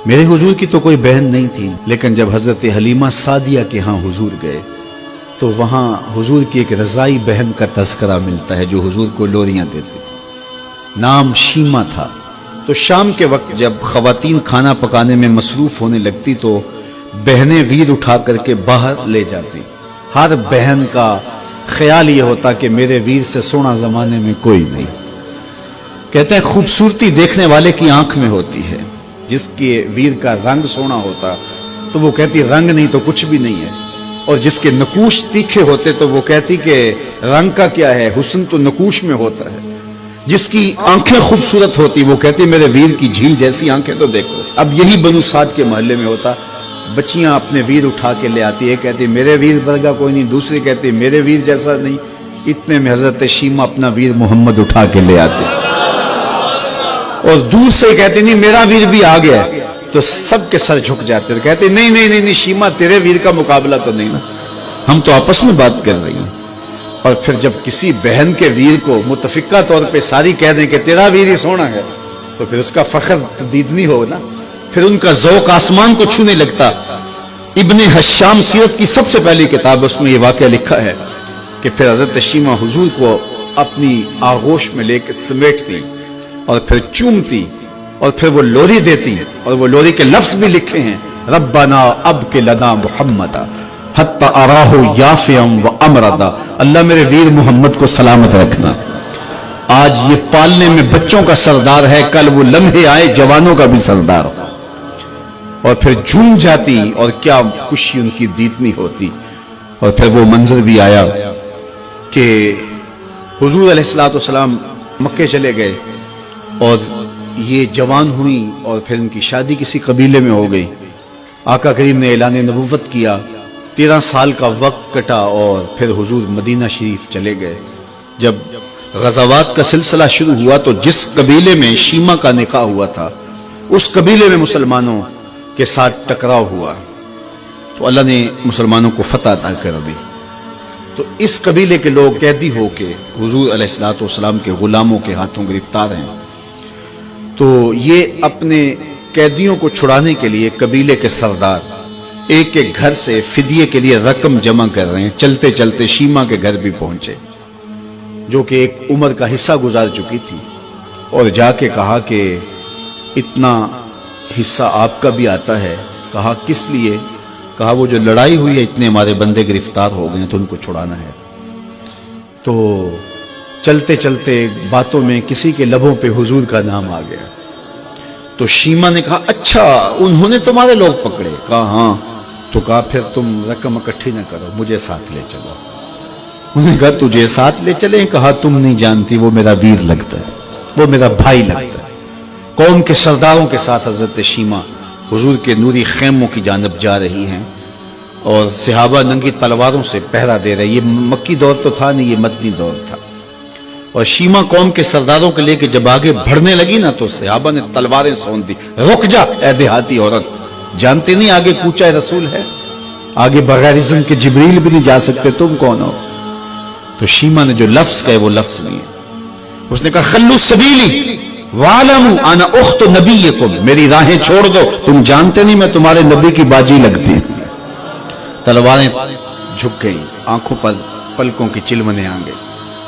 میرے हुजूर की तो कोई बहन नहीं थी, लेकिन जब हजरत हलीमा सादिया के यहाँ हुजूर गए तो वहां हुजूर की एक रजाई बहन का तस्करा मिलता है जो हुजूर को लोरियां देती थी। नाम शीमा था। तो शाम के वक्त जब खवातीन खाना पकाने में मसरूफ होने लगती तो बहनें वीर उठा करके बाहर ले जाती। हर बहन का ख्याल ये होता कि मेरे वीर से सोना जमाने में कोई नहीं। कहते हैं खूबसूरती देखने वाले की आंख में होती है, जिसके वीर का रंग सोना होता तो वो कहती रंग नहीं तो कुछ भी नहीं है, और जिसके नकूश तीखे होते तो वो कहती कि रंग का क्या है, हुस्न तो नकूश में होता है। जिसकी आंखें खूबसूरत होती वो कहती मेरे वीर की झील जैसी आंखें तो देखो। अब यही बनु साद के मोहल्ले में होता, बच्चियां अपने वीर उठा के ले आती है, कहती मेरे वीर वर्गा कोई नहीं, दूसरी कहती मेरे वीर जैसा नहीं। इतने में हजरत शीमा अपना वीर मोहम्मद उठा के ले आते और दूर से कहती नहीं मेरा वीर भी आ गया, तो सबके सर झुक जाते, कहते नहीं नहीं नहीं नहीं शीमा तेरे वीर का मुकाबला तो नहीं ना, हम तो आपस में बात कर रही हैं। और फिर जब किसी बहन के वीर को मुतफिका तौर पे सारी कह दें कि तेरा वीर ही सोना है, तो फिर उसका फख्र तदीदनी हो ना, फिर उनका ज़ौक़ आसमान को छूने लगता। इब्ने हश्शाम सीरत की सबसे पहली किताब, उसमें यह वाक़या लिखा है कि फिर हजरत शीमा हुजूर को अपनी आगोश में लेकर समेटती और फिर चूमती और फिर वो लोरी देती, और वो लोरी के लफ्ज भी लिखे हैं, रब्बना अब के लना मुहम्मदा हत्ता अराहु याफियम व अमरदा, अल्लाह मेरे वीर मोहम्मद को सलामत रखना। आज ये पालने में बच्चों का सरदार है, कल वो लम्हे आए जवानों का भी सरदार हो। और फिर झूम जाती और क्या खुशी उनकी दीदनी होती। और फिर वो मंजर भी आया कि हुजूर अलैहिस्सलातु वस्सलाम मक्के चले गए और ये जवान हुई और फिर उनकी शादी किसी कबीले में हो गई। आका करीम ने ऐलान नबुव्वत किया, 13 साल का वक्त कटा और फिर हुजूर मदीना शरीफ चले गए। जब गज़ावात का सिलसिला शुरू हुआ तो जिस कबीले में शीमा का निकाह हुआ था उस कबीले में मुसलमानों के साथ टकराव हुआ तो अल्लाह ने मुसलमानों को फतह अता कर दी। तो इस कबीले के लोग कैदी होके हुजूर अलैहिस्सलातु वस्सलाम के गुलामों के हाथों गिरफ्तार हैं। तो ये अपने कैदियों को छुड़ाने के लिए कबीले के सरदार एक एक घर से फिदिये के लिए रकम जमा कर रहे हैं। चलते चलते शीमा के घर भी पहुंचे जो कि एक उम्र का हिस्सा गुजार चुकी थी, और जाके कहा कि इतना हिस्सा आपका भी आता है। कहा किस लिए? कहा वो जो लड़ाई हुई है इतने हमारे बंदे गिरफ्तार हो गए तो उनको छुड़ाना है। तो चलते चलते बातों में किसी के लबों पे हुजूर का नाम आ गया। तो शीमा ने कहा अच्छा उन्होंने तुम्हारे लोग पकड़े? कहा हाँ। तो कहा फिर तुम रकम इकट्ठी ना करो, मुझे साथ ले चलो। उन्होंने कहा तुझे साथ ले चले? कहा तुम नहीं जानती वो मेरा वीर लगता है, वो मेरा भाई लगता है। कौम के सरदारों के साथ हजरत शीमा हुजूर के नूरी खेमों की जानब जा रही हैं और सहाबा नंगी तलवारों से पहरा दे रहे। ये मक्की दौर तो था नहीं, ये मदनी दौर था। और शीमा कौम के सरदारों के लेके जब आगे बढ़ने लगी ना तो सहाबा ने तलवारें सौंप दी, रुक जा ए देहाती औरत, जानते नहीं आगे कूचा रसूल है, आगे बगैर इज़्न के जिब्रील भी नहीं जा सकते, तुम कौन हो? तो शीमा ने जो लफ्ज कहे वो लफ्ज नहीं है। उसने कहा खल्लू सबीली वालमू अना उख्त नबीयकुम, मेरी राहें छोड़ दो, तुम जानते नहीं मैं तुम्हारे नबी की बाजी लगती हूं। तलवारें झुक गई, आंखों पर पलकों की चिलमने आ गई,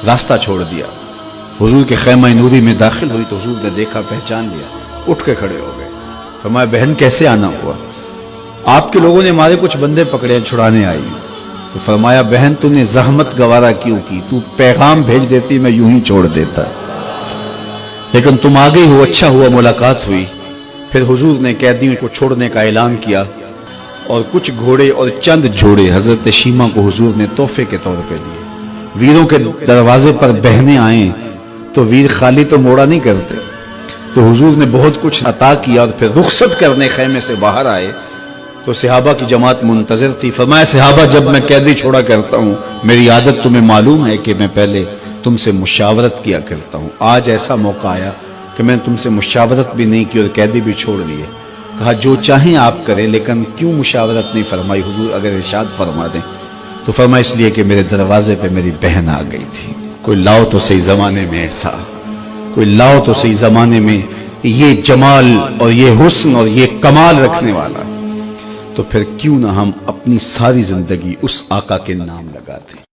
रास्ता छोड़ दिया। हुजूर के खैमा नूरी में दाखिल हुई तो हुजूर ने देखा, पहचान लिया, उठ के खड़े हो गए। फरमाया बहन कैसे आना हुआ? आपके लोगों ने हमारे कुछ बंदे पकड़े, छुड़ाने आई। तो फरमाया बहन तूने जहमत गवारा क्यों की? तू पैगाम भेज देती मैं यूं ही छोड़ देता, लेकिन तुम आ गई हो, अच्छा हुआ मुलाकात हुई। फिर हुजूर ने कैदियों को छोड़ने का ऐलान किया और कुछ घोड़े और चंद जोड़े हजरत शीमा को हुजूर ने तोहफे के तौर पे दिए। वीरों के दरवाजे पर बहने आए तो वीर खाली तो मोड़ा नहीं करते, तो हुजूर ने बहुत कुछ अता किया। और फिर रुखसत करने खैमे से बाहर आए तो सहाबा की जमात मुंतजर थी। फरमाया सहाबा जब मैं कैदी छोड़ा करता हूं मेरी आदत तुम्हें मालूम है कि मैं पहले तुमसे मुशावरत किया करता हूं। आज ऐसा मौका आया कि मैंने तुमसे मुशावरत भी नहीं की और कैदी भी छोड़ दिए। कहा जो चाहें आप करें, लेकिन क्यों मुशावरत नहीं फरमाई हुजूर? अगर इरशाद फरमा दें। तो फरमा इसलिए कि मेरे दरवाजे पे मेरी बहन आ गई थी। कोई लाओ तो सही जमाने में ऐसा, कोई लाओ तो सही जमाने में یہ جمال اور یہ حسن اور یہ کمال رکھنے والا، تو پھر کیوں نہ ہم اپنی ساری زندگی اس آقا کے نام لگاتے ہیں۔